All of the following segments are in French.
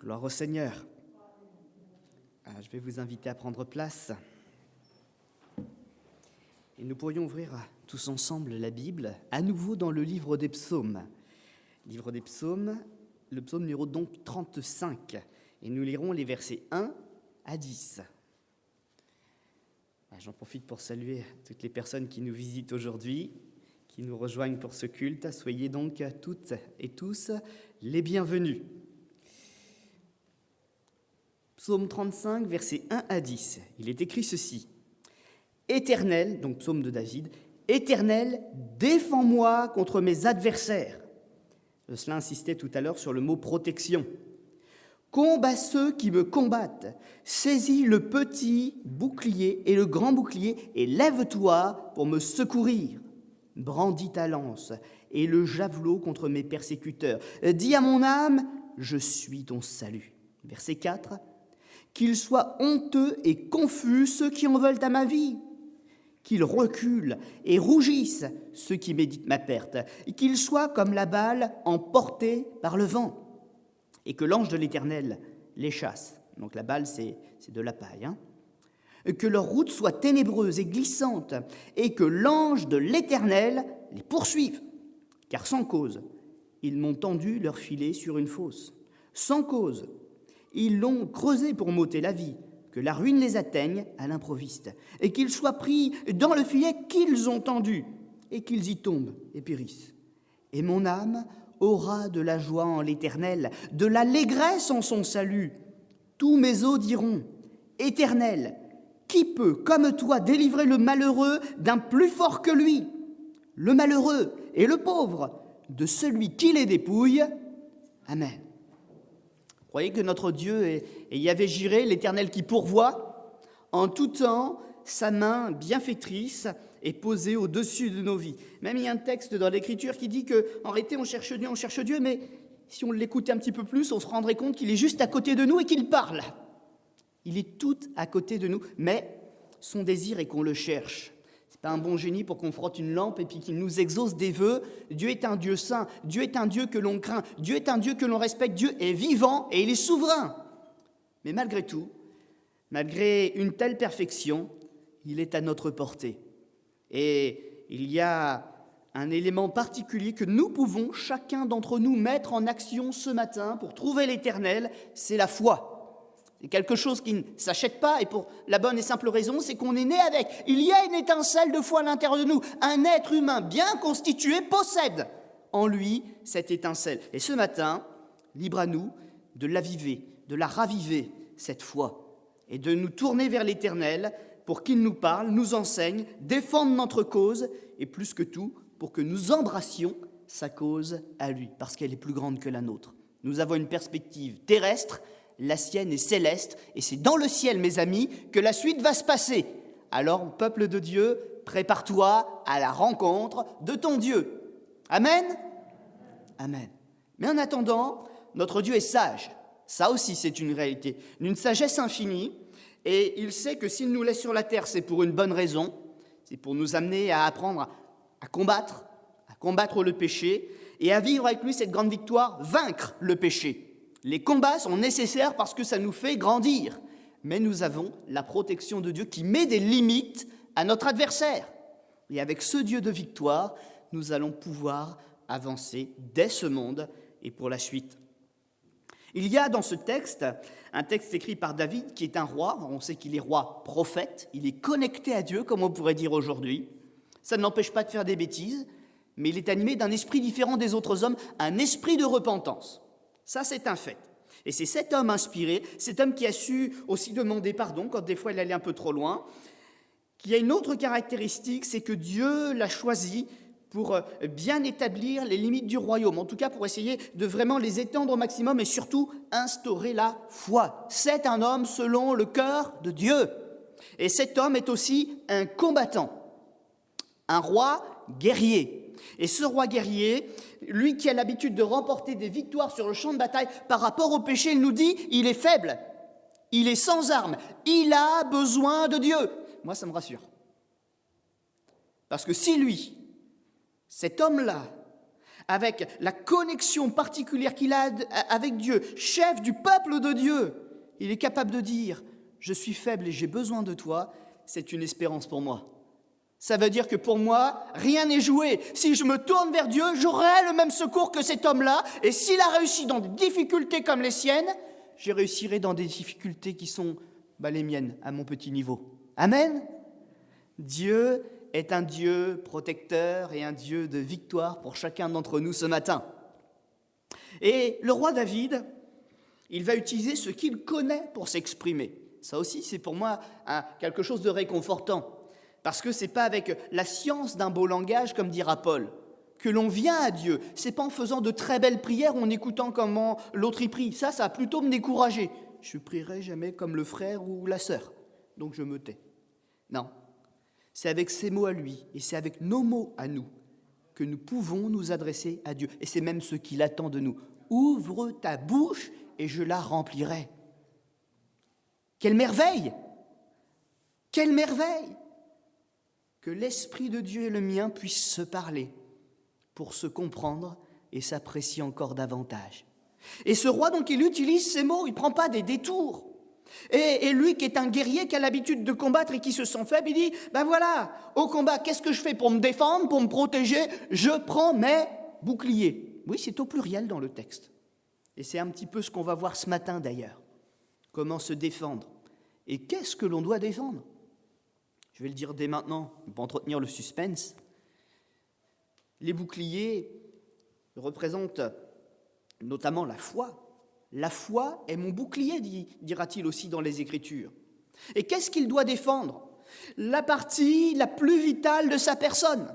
Gloire au Seigneur. Je vais vous inviter à prendre place. Et nous pourrions ouvrir tous ensemble la Bible, à nouveau dans le livre des psaumes. Livre des psaumes, le psaume numéro donc 35. Et nous lirons les versets 1 à 10. J'en profite pour saluer toutes les personnes qui nous visitent aujourd'hui, qui nous rejoignent pour ce culte. Soyez donc toutes et tous les bienvenus. Psaume 35, versets 1 à 10. Il est écrit ceci. « Éternel » donc psaume de David, « Éternel, défends-moi contre mes adversaires. » Cela insistait tout à l'heure sur le mot « protection ». « Combat ceux qui me combattent, saisis le petit bouclier et le grand bouclier, et lève-toi pour me secourir. Brandis ta lance et le javelot contre mes persécuteurs. Dis à mon âme, je suis ton salut. » Verset 4. « Qu'ils soient honteux et confus ceux qui en veulent à ma vie. Qu'ils reculent et rougissent ceux qui méditent ma perte. Qu'ils soient comme la balle emportée par le vent. Et que l'ange de l'Éternel les chasse. » Donc la balle, c'est de la paille. Que leur route soit ténébreuse et glissante, et que l'ange de l'Éternel les poursuive. Car sans cause, ils m'ont tendu leur filet sur une fosse. Sans cause, ils l'ont creusé pour m'ôter la vie, que la ruine les atteigne à l'improviste, et qu'ils soient pris dans le filet qu'ils ont tendu, et qu'ils y tombent et périssent. Et mon âme aura de la joie en l'Éternel, de l'allégresse en son salut. Tous mes os diront, « Éternel, qui peut, comme toi, délivrer le malheureux d'un plus fort que lui, le malheureux et le pauvre, de celui qui les dépouille ?» Amen. Vous croyez que notre Dieu est Yahvé Jiré, l'Éternel qui pourvoit? En tout temps, sa main bienfaitrice est posée au-dessus de nos vies. Même il y a un texte dans l'Écriture qui dit qu'en réalité, on cherche Dieu, mais si on l'écoutait un petit peu plus, on se rendrait compte qu'il est juste à côté de nous et qu'il parle. Il est tout à côté de nous, mais son désir est qu'on le cherche. Ce n'est pas un bon génie pour qu'on frotte une lampe et puis qu'il nous exauce des vœux. Dieu est un Dieu saint, Dieu est un Dieu que l'on craint, Dieu est un Dieu que l'on respecte, Dieu est vivant et il est souverain. Mais malgré tout, malgré une telle perfection, il est à notre portée. Et il y a un élément particulier que nous pouvons, chacun d'entre nous, mettre en action ce matin pour trouver l'Éternel, c'est la foi. C'est quelque chose qui ne s'achète pas, et pour la bonne et simple raison, c'est qu'on est né avec. Il y a une étincelle de foi à l'intérieur de nous. Un être humain bien constitué possède en lui cette étincelle. Et ce matin, libre à nous de l'aviver, de la raviver, cette foi, et de nous tourner vers l'Éternel pour qu'il nous parle, nous enseigne, défende notre cause, et plus que tout, pour que nous embrassions sa cause à lui, parce qu'elle est plus grande que la nôtre. Nous avons une perspective terrestre, la sienne est céleste, et c'est dans le ciel, mes amis, que la suite va se passer. Alors, peuple de Dieu, prépare-toi à la rencontre de ton Dieu. Amen ? Amen. Mais en attendant, notre Dieu est sage. Ça aussi, c'est une réalité, d'une sagesse infinie, et il sait que s'il nous laisse sur la terre, c'est pour une bonne raison, c'est pour nous amener à apprendre à combattre le péché, et à vivre avec lui cette grande victoire, vaincre le péché. Les combats sont nécessaires parce que ça nous fait grandir, mais nous avons la protection de Dieu qui met des limites à notre adversaire. Et avec ce Dieu de victoire, nous allons pouvoir avancer dès ce monde et pour la suite. Il y a dans ce texte, un texte écrit par David qui est un roi, on sait qu'il est roi prophète, il est connecté à Dieu comme on pourrait dire aujourd'hui. Ça ne l'empêche pas de faire des bêtises, mais il est animé d'un esprit différent des autres hommes, un esprit de repentance. Ça, c'est un fait. Et c'est cet homme inspiré, cet homme qui a su aussi demander pardon quand des fois il allait un peu trop loin, qui a une autre caractéristique, c'est que Dieu l'a choisi pour bien établir les limites du royaume, en tout cas pour essayer de vraiment les étendre au maximum et surtout instaurer la foi. C'est un homme selon le cœur de Dieu. Et cet homme est aussi un combattant, un roi guerrier. Et ce roi guerrier, lui qui a l'habitude de remporter des victoires sur le champ de bataille par rapport au péché, il nous dit, il est faible, il est sans armes, il a besoin de Dieu. Moi, ça me rassure. Parce que si lui, cet homme-là, avec la connexion particulière qu'il a avec Dieu, chef du peuple de Dieu, il est capable de dire « Je suis faible et j'ai besoin de toi », c'est une espérance pour moi. Ça veut dire que pour moi, rien n'est joué. Si je me tourne vers Dieu, j'aurai le même secours que cet homme-là, et s'il a réussi dans des difficultés comme les siennes, je réussirai dans des difficultés qui sont les miennes, à mon petit niveau. Amen. Dieu est un Dieu protecteur et un Dieu de victoire pour chacun d'entre nous ce matin. Et le roi David, il va utiliser ce qu'il connaît pour s'exprimer. Ça aussi, c'est pour moi quelque chose de réconfortant, parce que ce n'est pas avec la science d'un beau langage, comme dira Paul, que l'on vient à Dieu. Ce n'est pas en faisant de très belles prières ou en écoutant comment l'autre y prie. Ça va plutôt me décourager. Je ne prierai jamais comme le frère ou la sœur, donc je me tais. Non, c'est avec ses mots à lui et c'est avec nos mots à nous que nous pouvons nous adresser à Dieu. Et c'est même ce qu'il attend de nous. Ouvre ta bouche et je la remplirai. Quelle merveille! Quelle merveille! Que l'Esprit de Dieu et le mien puissent se parler pour se comprendre et s'apprécier encore davantage. Et ce roi, donc, il utilise ces mots, il ne prend pas des détours. Et lui qui est un guerrier, qui a l'habitude de combattre et qui se sent faible, il dit, voilà, au combat, qu'est-ce que je fais pour me défendre, pour me protéger? Je prends mes boucliers. Oui, c'est au pluriel dans le texte. Et c'est un petit peu ce qu'on va voir ce matin d'ailleurs. Comment se défendre. Et qu'est-ce que l'on doit défendre? Je vais le dire dès maintenant, pour entretenir le suspense. Les boucliers représentent notamment la foi. La foi est mon bouclier, dira-t-il aussi dans les Écritures. Et qu'est-ce qu'il doit défendre? La partie la plus vitale de sa personne,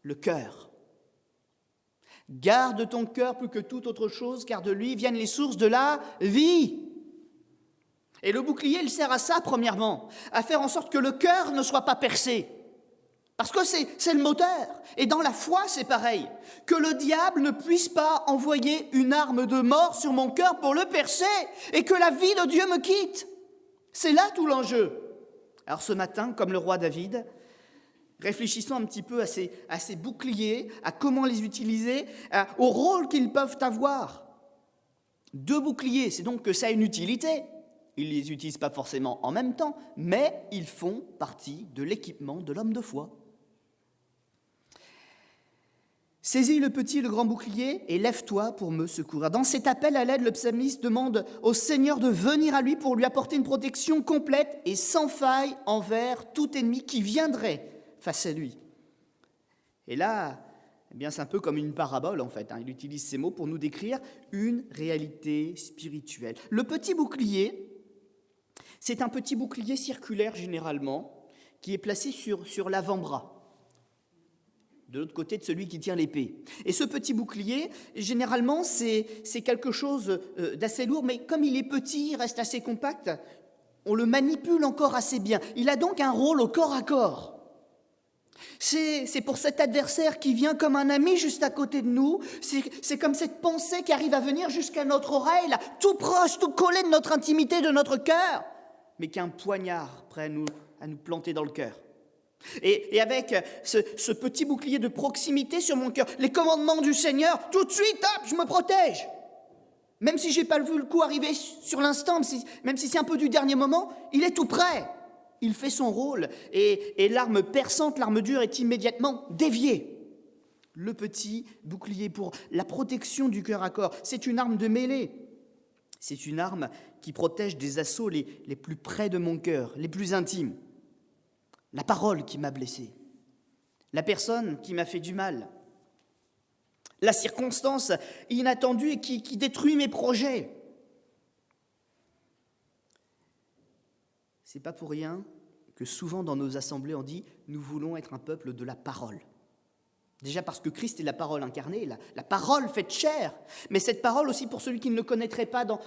le cœur. Garde ton cœur plus que toute autre chose, car de lui viennent les sources de la vie. Et le bouclier, il sert à ça, premièrement, à faire en sorte que le cœur ne soit pas percé. Parce que c'est le moteur. Et dans la foi, c'est pareil. Que le diable ne puisse pas envoyer une arme de mort sur mon cœur pour le percer et que la vie de Dieu me quitte. C'est là tout l'enjeu. Alors ce matin, comme le roi David, réfléchissons un petit peu à ces boucliers, à comment les utiliser, au rôle qu'ils peuvent avoir. 2 boucliers, c'est donc que ça a une utilité. Ils ne les utilisent pas forcément en même temps, mais ils font partie de l'équipement de l'homme de foi. Saisis le petit et le grand bouclier et lève-toi pour me secourir. Dans cet appel à l'aide, le psalmiste demande au Seigneur de venir à lui pour lui apporter une protection complète et sans faille envers tout ennemi qui viendrait face à lui. Et là, c'est un peu comme une parabole en fait. Il utilise ces mots pour nous décrire une réalité spirituelle. Le petit bouclier, c'est un petit bouclier circulaire généralement qui est placé sur l'avant-bras, de l'autre côté de celui qui tient l'épée. Et ce petit bouclier, généralement, c'est quelque chose d'assez lourd, mais comme il est petit, il reste assez compact, on le manipule encore assez bien. Il a donc un rôle au corps à corps. C'est pour cet adversaire qui vient comme un ami juste à côté de nous, c'est comme cette pensée qui arrive à venir jusqu'à notre oreille, là, tout proche, tout collé de notre intimité, de notre cœur, mais qu'un poignard prêt à nous planter dans le cœur. Et avec ce petit bouclier de proximité sur mon cœur, les commandements du Seigneur, tout de suite, hop, je me protège. Même si je n'ai pas vu le coup arriver sur l'instant, même si c'est un peu du dernier moment, il est tout prêt. Il fait son rôle et l'arme perçante, l'arme dure est immédiatement déviée. Le petit bouclier pour la protection du cœur à corps, c'est une arme de mêlée. C'est une arme qui protège des assauts les plus près de mon cœur, les plus intimes. La parole qui m'a blessé, la personne qui m'a fait du mal, la circonstance inattendue et qui détruit mes projets. C'est pas pour rien que souvent dans nos assemblées on dit « nous voulons être un peuple de la parole ». Déjà parce que Christ est la parole incarnée, la parole faite chair, mais cette parole aussi pour celui qui ne le connaîtrait pas dans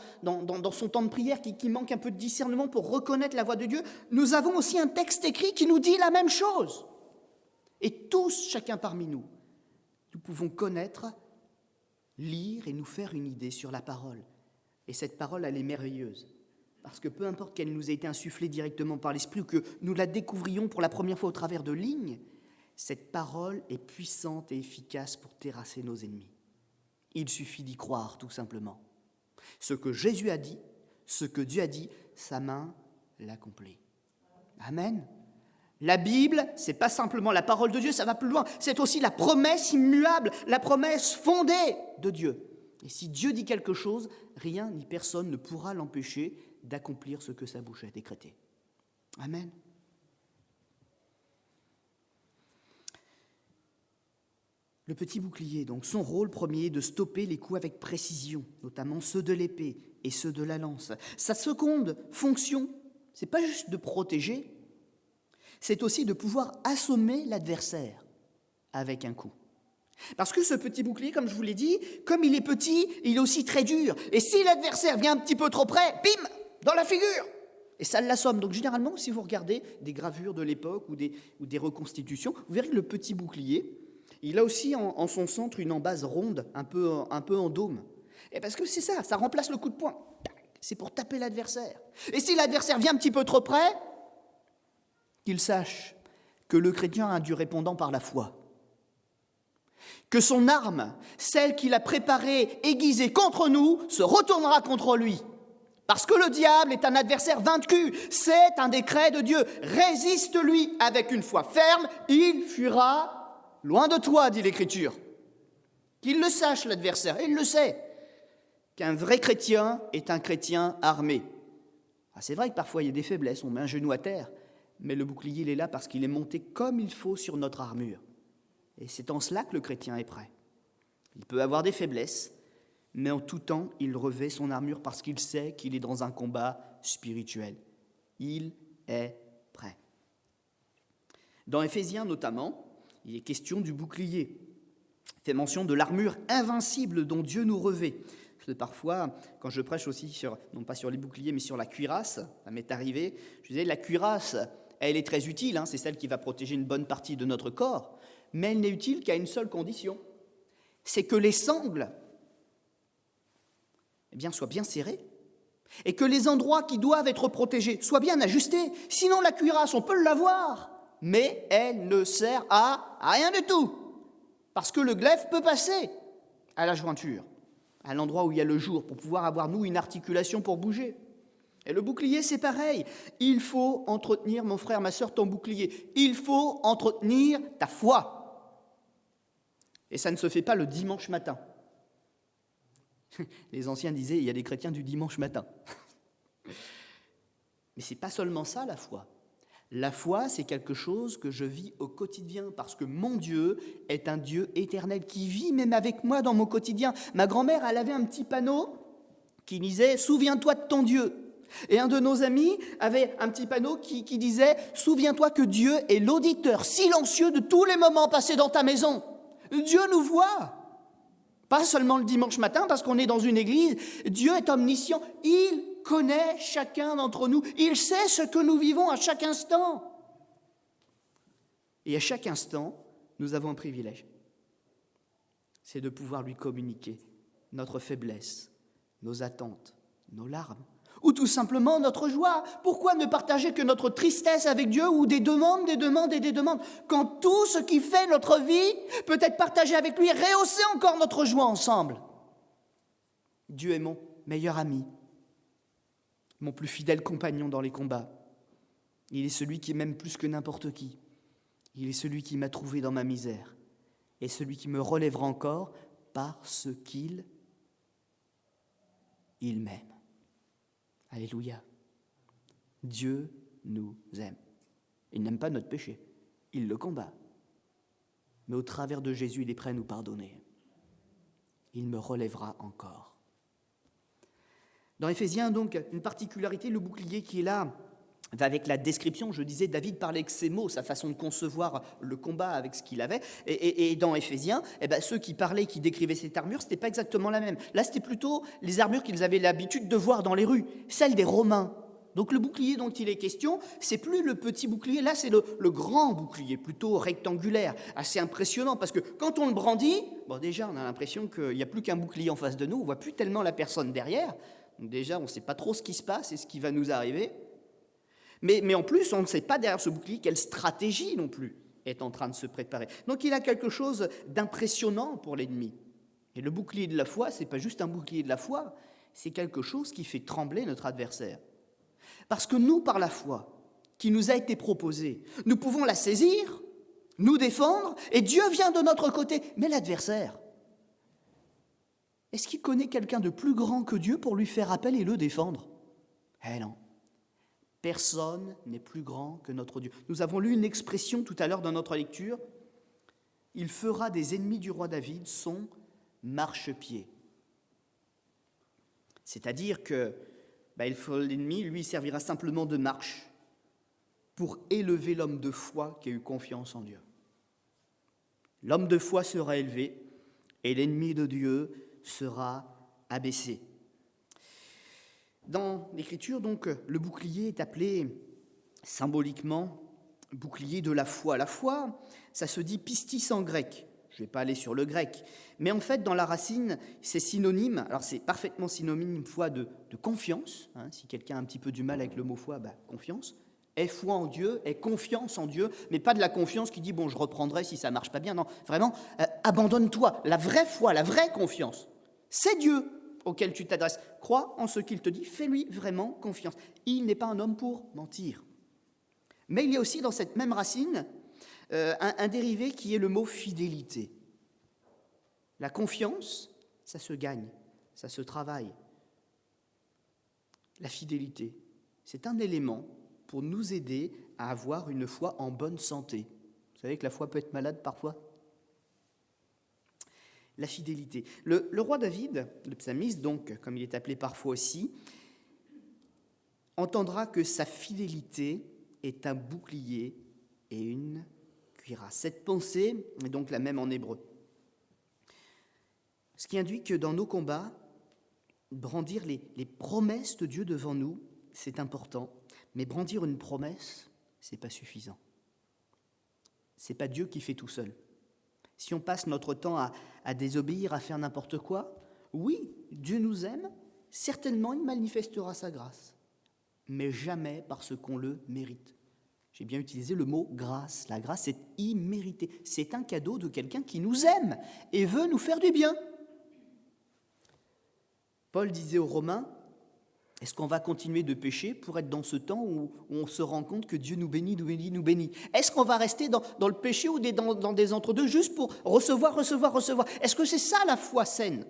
son temps de prière, qui manque un peu de discernement pour reconnaître la voix de Dieu, nous avons aussi un texte écrit qui nous dit la même chose. Et tous, chacun parmi nous, nous pouvons connaître, lire et nous faire une idée sur la parole. Et cette parole, elle est merveilleuse, parce que peu importe qu'elle nous ait été insufflée directement par l'Esprit ou que nous la découvrions pour la première fois au travers de lignes, Cette parole est puissante et efficace pour terrasser nos ennemis. Il suffit d'y croire, tout simplement. Ce que Jésus a dit, ce que Dieu a dit, sa main l'accomplit. Amen. La Bible, ce n'est pas simplement la parole de Dieu, ça va plus loin. C'est aussi la promesse immuable, la promesse fondée de Dieu. Et si Dieu dit quelque chose, rien ni personne ne pourra l'empêcher d'accomplir ce que sa bouche a décrété. Amen. Le petit bouclier, donc, son rôle premier est de stopper les coups avec précision, notamment ceux de l'épée et ceux de la lance. Sa seconde fonction, ce n'est pas juste de protéger, c'est aussi de pouvoir assommer l'adversaire avec un coup. Parce que ce petit bouclier, comme je vous l'ai dit, comme il est petit, il est aussi très dur. Et si l'adversaire vient un petit peu trop près, bim, dans la figure. Et ça l'assomme. Donc généralement, si vous regardez des gravures de l'époque ou des reconstitutions, vous verrez que le petit bouclier, il a aussi en son centre une embase ronde, un peu en dôme. Et parce que c'est ça remplace le coup de poing. C'est pour taper l'adversaire. Et si l'adversaire vient un petit peu trop près, qu'il sache que le chrétien a dû répondant par la foi. Que son arme, celle qu'il a préparée, aiguisée contre nous, se retournera contre lui. Parce que le diable est un adversaire vaincu. C'est un décret de Dieu. Résiste-lui avec une foi ferme, il fuira loin de toi, dit l'Écriture. Qu'il le sache, l'adversaire, et il le sait, qu'un vrai chrétien est un chrétien armé. C'est vrai que parfois il y a des faiblesses, on met un genou à terre, mais le bouclier, il est là parce qu'il est monté comme il faut sur notre armure. Et c'est en cela que le chrétien est prêt. Il peut avoir des faiblesses, mais en tout temps, il revêt son armure parce qu'il sait qu'il est dans un combat spirituel. Il est prêt. Dans Éphésiens notamment, il est question du bouclier. Il fait mention de l'armure invincible dont Dieu nous revêt. Parce que parfois, quand je prêche aussi, non pas sur les boucliers, mais sur la cuirasse, ça m'est arrivé, je disais, la cuirasse, elle est très utile, c'est celle qui va protéger une bonne partie de notre corps, mais elle n'est utile qu'à une seule condition, c'est que les sangles soient bien serrées et que les endroits qui doivent être protégés soient bien ajustés. Sinon, la cuirasse, on peut l'avoir, mais elle ne sert à rien du tout, parce que le glaive peut passer à la jointure, à l'endroit où il y a le jour, pour pouvoir avoir, nous, une articulation pour bouger. Et le bouclier, c'est pareil. Il faut entretenir, mon frère, ma sœur, ton bouclier. Il faut entretenir ta foi. Et ça ne se fait pas le dimanche matin. Les anciens disaient, il y a des chrétiens du dimanche matin. Mais ce n'est pas seulement ça, la foi. La foi, c'est quelque chose que je vis au quotidien, parce que mon Dieu est un Dieu éternel qui vit même avec moi dans mon quotidien. Ma grand-mère, elle avait un petit panneau qui disait « Souviens-toi de ton Dieu ». Et un de nos amis avait un petit panneau qui disait « Souviens-toi que Dieu est l'auditeur silencieux de tous les moments passés dans ta maison ». Dieu nous voit, pas seulement le dimanche matin parce qu'on est dans une église. Dieu est omniscient, il connaît chacun d'entre nous, il sait ce que nous vivons à chaque instant. Et à chaque instant, nous avons un privilège, c'est de pouvoir lui communiquer notre faiblesse, nos attentes, nos larmes, ou tout simplement notre joie. Pourquoi ne partager que notre tristesse avec Dieu ou des demandes, quand tout ce qui fait notre vie peut être partagé avec lui, rehausser encore notre joie ensemble. Dieu est mon meilleur ami, mon plus fidèle compagnon dans les combats. Il est celui qui m'aime plus que n'importe qui. Il est celui qui m'a trouvé dans ma misère et celui qui me relèvera encore parce qu'il m'aime. Alléluia. Dieu nous aime. Il n'aime pas notre péché, il le combat. Mais au travers de Jésus, il est prêt à nous pardonner. Il me relèvera encore. Dans Éphésiens, donc, une particularité, le bouclier qui est là, va avec la description, je disais, David parlait avec ses mots, sa façon de concevoir le combat avec ce qu'il avait. Et dans Éphésiens, ceux qui parlaient, qui décrivaient cette armure, ce n'était pas exactement la même. Là, c'était plutôt les armures qu'ils avaient l'habitude de voir dans les rues, celles des Romains. Donc le bouclier dont il est question, c'est plus le petit bouclier, là c'est le grand bouclier, plutôt rectangulaire, assez impressionnant, parce que quand on le brandit, déjà on a l'impression qu'il n'y a plus qu'un bouclier en face de nous, on ne voit plus tellement la personne derrière, donc déjà on ne sait pas trop ce qui se passe et ce qui va nous arriver. Mais en plus, on ne sait pas derrière ce bouclier quelle stratégie non plus. est en train de se préparer. Donc il a quelque chose d'impressionnant pour l'ennemi. Et le bouclier de la foi, ce n'est pas juste un bouclier de la foi, c'est quelque chose qui fait trembler notre adversaire. Parce que nous, par la foi qui nous a été proposée, nous pouvons la saisir, nous défendre, et Dieu vient de notre côté. Mais l'adversaire, est-ce qu'il connaît quelqu'un de plus grand que Dieu pour lui faire appel et le défendre? Eh non. Personne n'est plus grand que notre Dieu. Nous avons lu une expression tout à l'heure dans notre lecture. Il fera des ennemis du roi David son marchepied. C'est-à-dire que l'ennemi, lui, servira simplement de marche pour élever l'homme de foi qui a eu confiance en Dieu. L'homme de foi sera élevé et l'ennemi de Dieu sera abaissé. Dans l'Écriture, donc, le bouclier est appelé symboliquement bouclier de la foi. La foi, ça se dit pistis en grec. Je ne vais pas aller sur le grec. Mais en fait, dans la racine, c'est synonyme. Alors, c'est parfaitement synonyme foi de confiance. Si quelqu'un a un petit peu du mal avec le mot foi, confiance. Aie foi en Dieu, aie confiance en Dieu, mais pas de la confiance qui dit, bon, je reprendrai si ça ne marche pas bien. Non, vraiment, abandonne-toi. La vraie foi, la vraie confiance, c'est Dieu auquel tu t'adresses. Crois en ce qu'il te dit, fais-lui vraiment confiance. Il n'est pas un homme pour mentir. Mais il y a aussi dans cette même racine un dérivé qui est le mot fidélité. La confiance, ça se gagne, ça se travaille. La fidélité, c'est un élément pour nous aider à avoir une foi en bonne santé. Vous savez que la foi peut être malade parfois. La fidélité. Le roi David, le psalmiste, donc, comme il est appelé parfois aussi, entendra que sa fidélité est un bouclier et une cuirasse. Cette pensée est donc la même en hébreu. Ce qui induit que dans nos combats, brandir les promesses de Dieu devant nous, c'est important, mais brandir une promesse, ce n'est pas suffisant. Ce n'est pas Dieu qui fait tout seul. Si on passe notre temps à désobéir, à faire n'importe quoi, oui, Dieu nous aime, certainement il manifestera sa grâce, mais jamais parce qu'on le mérite. J'ai bien utilisé le mot grâce. La grâce est imméritée. C'est un cadeau de quelqu'un qui nous aime et veut nous faire du bien. Paul disait aux Romains, est-ce qu'on va continuer de pécher pour être dans ce temps où on se rend compte que Dieu nous bénit, nous bénit, nous bénit? Est-ce qu'on va rester dans le péché ou dans des entre-deux juste pour recevoir? Est-ce que c'est ça la foi saine?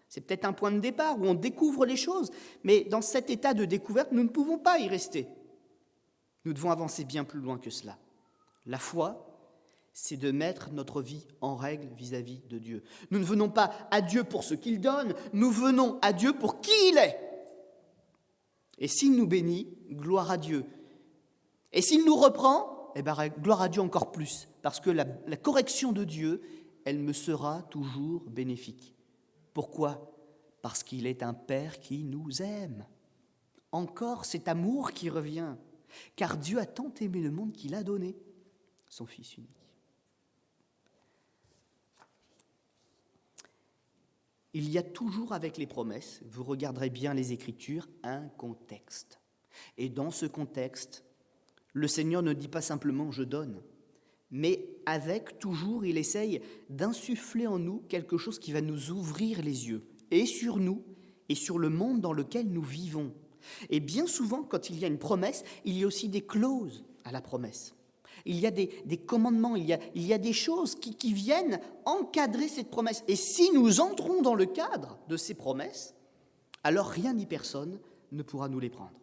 C'est peut-être un point de départ où on découvre les choses, mais dans cet état de découverte, nous ne pouvons pas y rester. Nous devons avancer bien plus loin que cela. La foi, c'est de mettre notre vie en règle vis-à-vis de Dieu. Nous ne venons pas à Dieu pour ce qu'il donne, nous venons à Dieu pour qui il est. Et s'il nous bénit, gloire à Dieu. Et s'il nous reprend, gloire à Dieu encore plus, parce que la correction de Dieu, elle me sera toujours bénéfique. Pourquoi? Parce qu'il est un Père qui nous aime. Encore cet amour qui revient, car Dieu a tant aimé le monde qu'il a donné son Fils unique. Il y a toujours avec les promesses, vous regarderez bien les Écritures, un contexte. Et dans ce contexte, le Seigneur ne dit pas simplement « je donne », mais avec toujours, il essaye d'insuffler en nous quelque chose qui va nous ouvrir les yeux, et sur nous, et sur le monde dans lequel nous vivons. Et bien souvent, quand il y a une promesse, il y a aussi des clauses à la promesse. Il y a des commandements, il y a des choses qui viennent encadrer cette promesse. Et si nous entrons dans le cadre de ces promesses, alors rien ni personne ne pourra nous les prendre.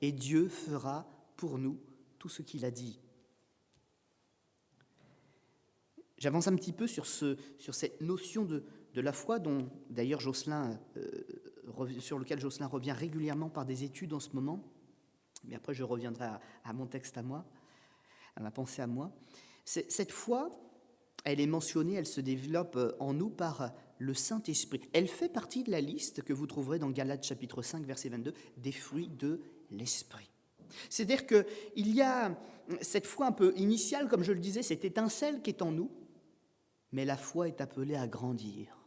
Et Dieu fera pour nous tout ce qu'il a dit. J'avance un petit peu sur cette notion de la foi dont d'ailleurs sur lequel Jocelyn revient régulièrement par des études en ce moment. Mais après je reviendrai à mon texte à moi. À ma pensée à moi. Cette foi, elle est mentionnée, elle se développe en nous par le Saint-Esprit. Elle fait partie de la liste que vous trouverez dans Galates chapitre 5, verset 22, des fruits de l'Esprit. C'est-à-dire qu'il y a cette foi un peu initiale, comme je le disais, cette étincelle qui est en nous, mais la foi est appelée à grandir.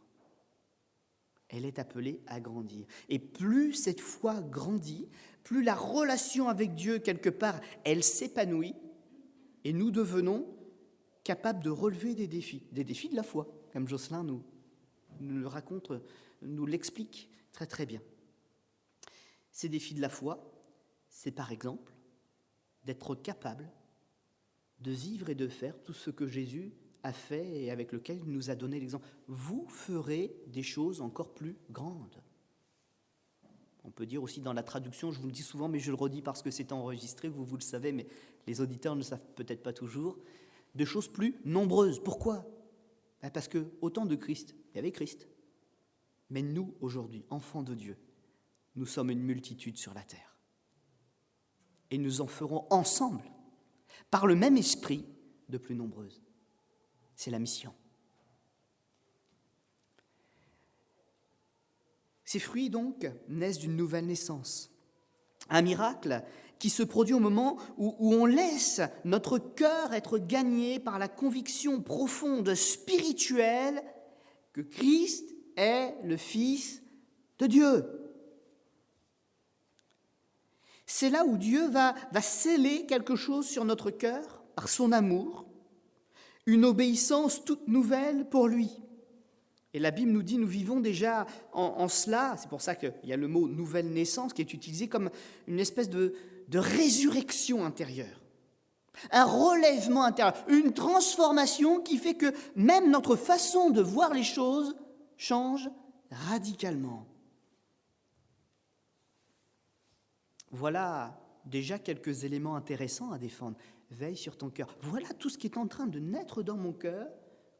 Elle est appelée à grandir. Et plus cette foi grandit, plus la relation avec Dieu, quelque part, elle s'épanouit, Et nous devenons capables de relever des défis de la foi, comme Jocelyn nous le raconte, nous l'explique très très bien. Ces défis de la foi, c'est par exemple d'être capable de vivre et de faire tout ce que Jésus a fait et avec lequel il nous a donné l'exemple. Vous ferez des choses encore plus grandes. On peut dire aussi dans la traduction, je vous le dis souvent, mais je le redis parce que c'est enregistré, vous le savez, mais les auditeurs ne le savent peut-être pas toujours, de choses plus nombreuses. Pourquoi ? Parce que au temps de Christ, il y avait Christ. Mais nous, aujourd'hui, enfants de Dieu, nous sommes une multitude sur la terre. Et nous en ferons ensemble, par le même esprit, de plus nombreuses. C'est la mission. Ces fruits, donc, naissent d'une nouvelle naissance. Un miracle qui se produit au moment où on laisse notre cœur être gagné par la conviction profonde, spirituelle, que Christ est le Fils de Dieu. C'est là où Dieu va sceller quelque chose sur notre cœur par son amour, une obéissance toute nouvelle pour lui. Et la Bible nous dit, nous vivons déjà en cela, c'est pour ça qu'il y a le mot « nouvelle naissance » qui est utilisé comme une espèce de résurrection intérieure, un relèvement intérieur, une transformation qui fait que même notre façon de voir les choses change radicalement. Voilà déjà quelques éléments intéressants à défendre. Veille sur ton cœur. Voilà tout ce qui est en train de naître dans mon cœur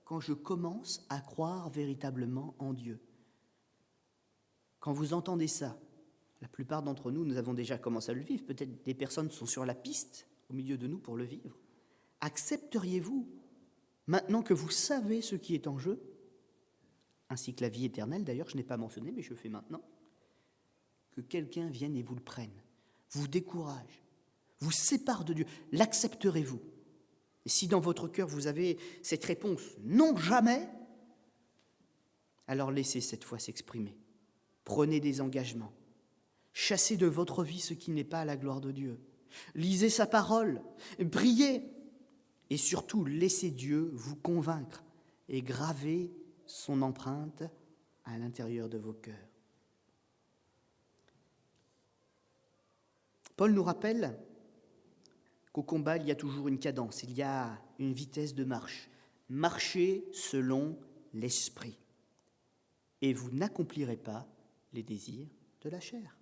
quand je commence à croire véritablement en Dieu. Quand vous entendez ça, la plupart d'entre nous, nous avons déjà commencé à le vivre. Peut-être des personnes sont sur la piste au milieu de nous pour le vivre. Accepteriez-vous, maintenant que vous savez ce qui est en jeu, ainsi que la vie éternelle, d'ailleurs, je n'ai pas mentionné, mais je le fais maintenant, que quelqu'un vienne et vous le prenne, vous décourage, vous sépare de Dieu, l'accepterez-vous ? Et si dans votre cœur vous avez cette réponse « non, jamais », alors laissez cette foi s'exprimer. Prenez des engagements. Chassez de votre vie ce qui n'est pas à la gloire de Dieu. Lisez sa parole, priez et surtout laissez Dieu vous convaincre et graver son empreinte à l'intérieur de vos cœurs. Paul nous rappelle qu'au combat, il y a toujours une cadence, il y a une vitesse de marche. Marchez selon l'esprit, et vous n'accomplirez pas les désirs de la chair.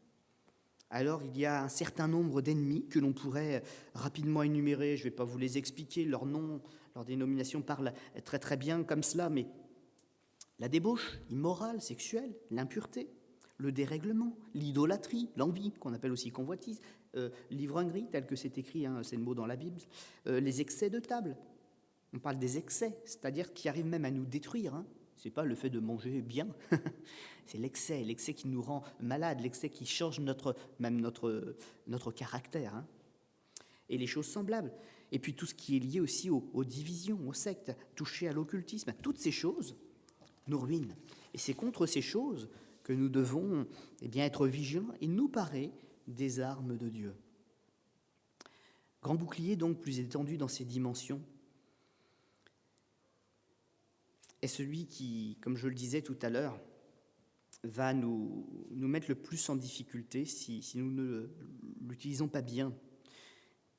Alors, il y a un certain nombre d'ennemis que l'on pourrait rapidement énumérer. Je ne vais pas vous les expliquer, leurs noms, leur dénomination parle très très bien comme cela, mais la débauche immorale, sexuelle, l'impureté, le dérèglement, l'idolâtrie, l'envie, qu'on appelle aussi convoitise, l'ivrognerie, tel que c'est écrit, c'est le mot dans la Bible, les excès de table. On parle des excès, c'est-à-dire qui arrivent même à nous détruire. Ce n'est pas le fait de manger bien, c'est l'excès qui nous rend malades, l'excès qui change notre caractère. Et les choses semblables. Et puis tout ce qui est lié aussi aux divisions, aux sectes, touché à l'occultisme, toutes ces choses nous ruinent. Et c'est contre ces choses que nous devons être vigilants. Il nous paraît des armes de Dieu. Grand bouclier, donc, plus étendu dans ses dimensions, est celui qui, comme je le disais tout à l'heure, va nous mettre le plus en difficulté si nous ne l'utilisons pas bien.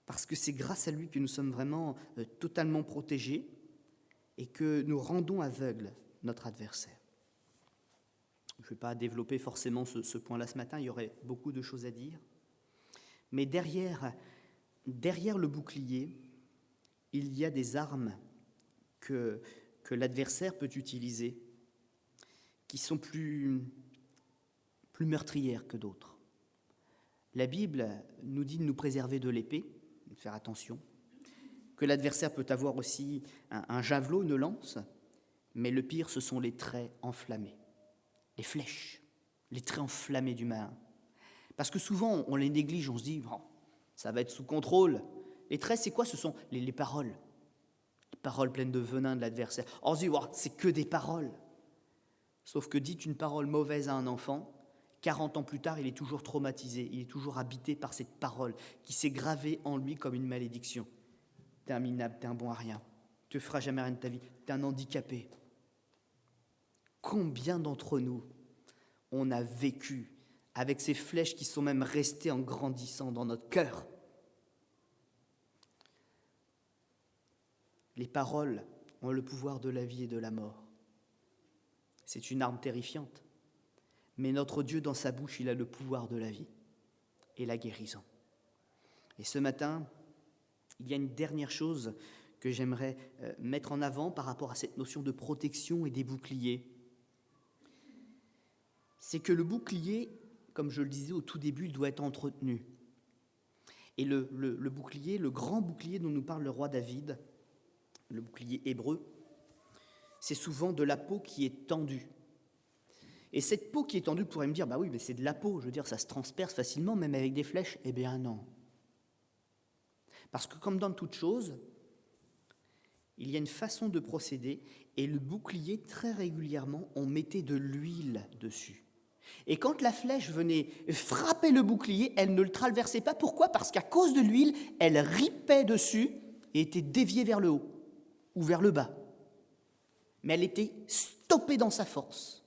Parce que c'est grâce à lui que nous sommes vraiment totalement protégés et que nous rendons aveugle notre adversaire. Je ne vais pas développer forcément ce point-là ce matin, il y aurait beaucoup de choses à dire. Mais derrière le bouclier, il y a des armes que l'adversaire peut utiliser, qui sont plus meurtrières que d'autres. La Bible nous dit de nous préserver de l'épée, de faire attention, que l'adversaire peut avoir aussi un javelot, une lance, mais le pire, ce sont les traits enflammés, les flèches, les traits enflammés du malin. Parce que souvent, on les néglige, on se dit, bon, ça va être sous contrôle. Les traits, c'est quoi ? Ce sont les paroles. Les paroles pleines de venin de l'adversaire. On se dit, wow, c'est que des paroles. Sauf que dites une parole mauvaise à un enfant, 40 ans plus tard, il est toujours traumatisé, il est toujours habité par cette parole qui s'est gravée en lui comme une malédiction. t'es un minable, t'es un bon à rien, tu ne feras jamais rien de ta vie, t'es un handicapé. Combien d'entre nous on a vécu avec ces flèches qui sont même restées en grandissant dans notre cœur? Les paroles ont le pouvoir de la vie et de la mort. C'est une arme terrifiante. Mais notre Dieu, dans sa bouche, il a le pouvoir de la vie et la guérison. Et ce matin, il y a une dernière chose que j'aimerais mettre en avant par rapport à cette notion de protection et des boucliers. C'est que le bouclier, comme je le disais au tout début, il doit être entretenu. Et le bouclier, le grand bouclier dont nous parle le roi David, le bouclier hébreu, c'est souvent de la peau qui est tendue. Et cette peau qui est tendue, vous pourrez me dire, bah oui, mais c'est de la peau, je veux dire, ça se transperce facilement, même avec des flèches. Eh bien non. Parce que comme dans toute chose, il y a une façon de procéder, et le bouclier, très régulièrement, on mettait de l'huile dessus. Et quand la flèche venait frapper le bouclier, elle ne le traversait pas. Pourquoi ? Parce qu'à cause de l'huile, elle ripait dessus et était déviée vers le haut ou vers le bas. Mais elle était stoppée dans sa force.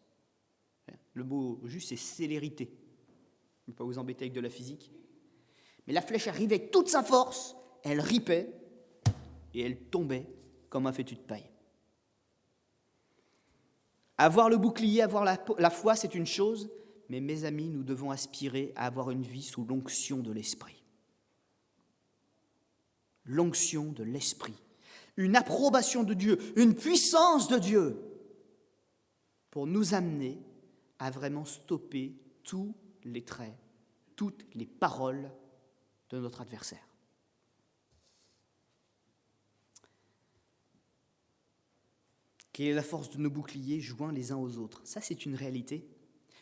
Le mot juste, c'est célérité. Je ne vais pas vous embêter avec de la physique. Mais la flèche arrivait avec toute sa force, elle ripait et elle tombait comme un fétu de paille. Avoir le bouclier, avoir la foi, c'est une chose, mais mes amis, nous devons aspirer à avoir une vie sous l'onction de l'Esprit. L'onction de l'Esprit. Une approbation de Dieu, une puissance de Dieu pour nous amener à vraiment stopper tous les traits, toutes les paroles de notre adversaire. Quelle est la force de nos boucliers joints les uns aux autres? Ça, c'est une réalité.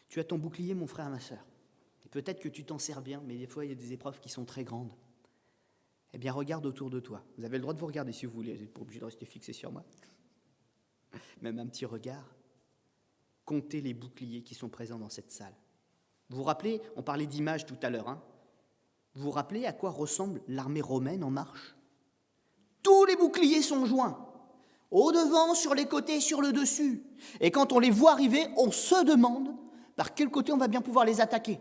Tu as ton bouclier, mon frère, ma sœur. Et peut-être que tu t'en sers bien, mais des fois, il y a des épreuves qui sont très grandes. Eh bien, regarde autour de toi. Vous avez le droit de vous regarder si vous voulez. Vous n'êtes pas obligé de rester fixé sur moi. Même un petit regard. Comptez les boucliers qui sont présents dans cette salle. Vous vous rappelez, on parlait d'images tout à l'heure. Vous vous rappelez à quoi ressemble l'armée romaine en marche? Tous les boucliers sont joints. Au devant, sur les côtés, sur le dessus. Et quand on les voit arriver, on se demande par quel côté on va bien pouvoir les attaquer.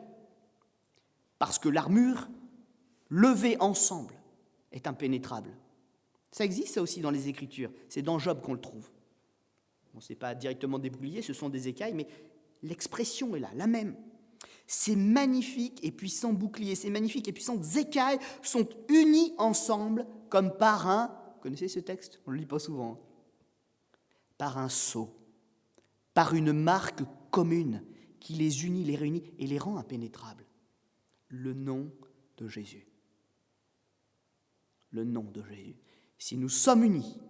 Parce que l'armure, levée ensemble, est impénétrable. Ça existe, ça aussi, dans les Écritures. C'est dans Job qu'on le trouve. Bon, ce n'est pas directement des boucliers, ce sont des écailles, mais l'expression est là, la même. Ces magnifiques et puissants boucliers, ces magnifiques et puissantes écailles sont unis ensemble comme par un... Vous connaissez ce texte? On ne le lit pas souvent. Par un sceau, par une marque commune qui les unit, les réunit et les rend impénétrables. Le nom de Jésus. Le nom de Jésus. Si nous sommes unis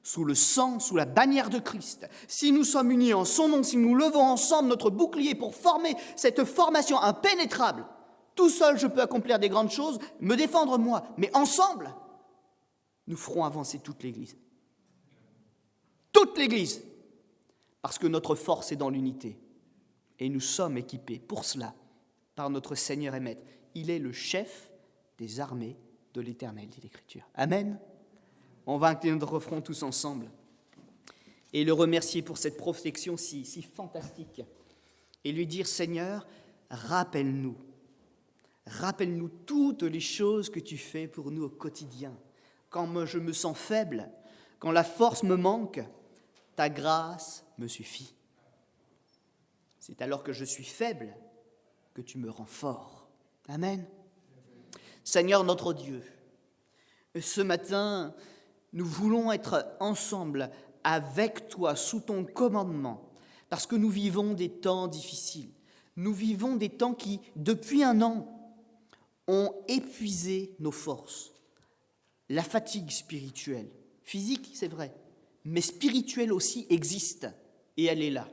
sous le sang, sous la bannière de Christ, si nous sommes unis en son nom, si nous levons ensemble notre bouclier pour former cette formation impénétrable, tout seul je peux accomplir des grandes choses, me défendre moi, mais ensemble, nous ferons avancer toute l'Église. Toute l'Église, parce que notre force est dans l'unité. Et nous sommes équipés pour cela par notre Seigneur et Maître. Il est le chef des armées de l'Éternel, dit l'Écriture. Amen. On va incliner notre front tous ensemble et le remercier pour cette protection si fantastique. Et lui dire, Seigneur, rappelle-nous toutes les choses que tu fais pour nous au quotidien. Quand je me sens faible, quand la force me manque, ta grâce me suffit. C'est alors que je suis faible que tu me rends fort. Amen. Seigneur notre Dieu, ce matin, nous voulons être ensemble avec toi, sous ton commandement, parce que nous vivons des temps difficiles. Nous vivons des temps qui, depuis un an, ont épuisé nos forces. La fatigue spirituelle, physique, c'est vrai, mais spirituelle aussi existe, et elle est là.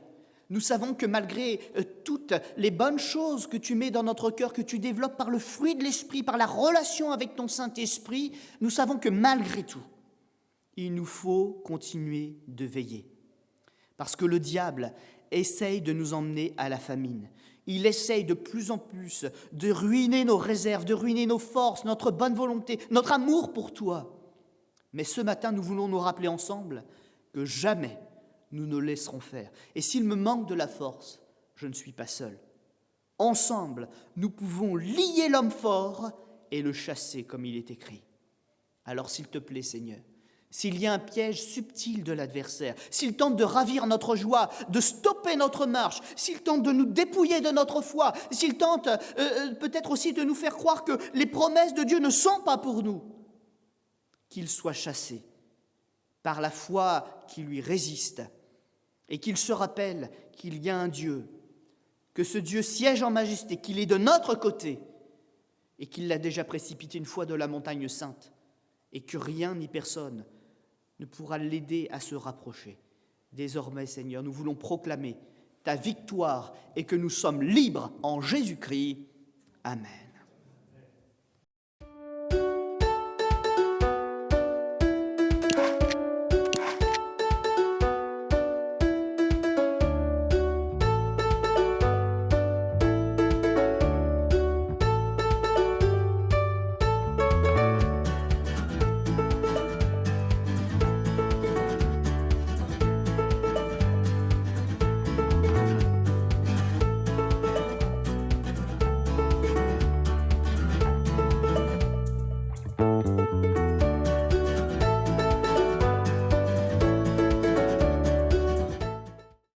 Nous savons que malgré toutes les bonnes choses que tu mets dans notre cœur, que tu développes par le fruit de l'Esprit, par la relation avec ton Saint-Esprit, nous savons que malgré tout, il nous faut continuer de veiller. Parce que le diable essaye de nous emmener à la famine. Il essaye de plus en plus de ruiner nos réserves, de ruiner nos forces, notre bonne volonté, notre amour pour toi. Mais ce matin, nous voulons nous rappeler ensemble que jamais nous ne laisserons faire. Et s'il me manque de la force, je ne suis pas seul. Ensemble, nous pouvons lier l'homme fort et le chasser comme il est écrit. Alors s'il te plaît, Seigneur, s'il y a un piège subtil de l'adversaire, s'il tente de ravir notre joie, de stopper notre marche, s'il tente de nous dépouiller de notre foi, s'il tente peut-être aussi de nous faire croire que les promesses de Dieu ne sont pas pour nous, qu'il soit chassé par la foi qui lui résiste et qu'il se rappelle qu'il y a un Dieu, que ce Dieu siège en majesté, qu'il est de notre côté et qu'il l'a déjà précipité une fois de la montagne sainte et que rien ni personne ne pourra l'aider à se rapprocher. Désormais, Seigneur, nous voulons proclamer ta victoire et que nous sommes libres en Jésus-Christ. Amen.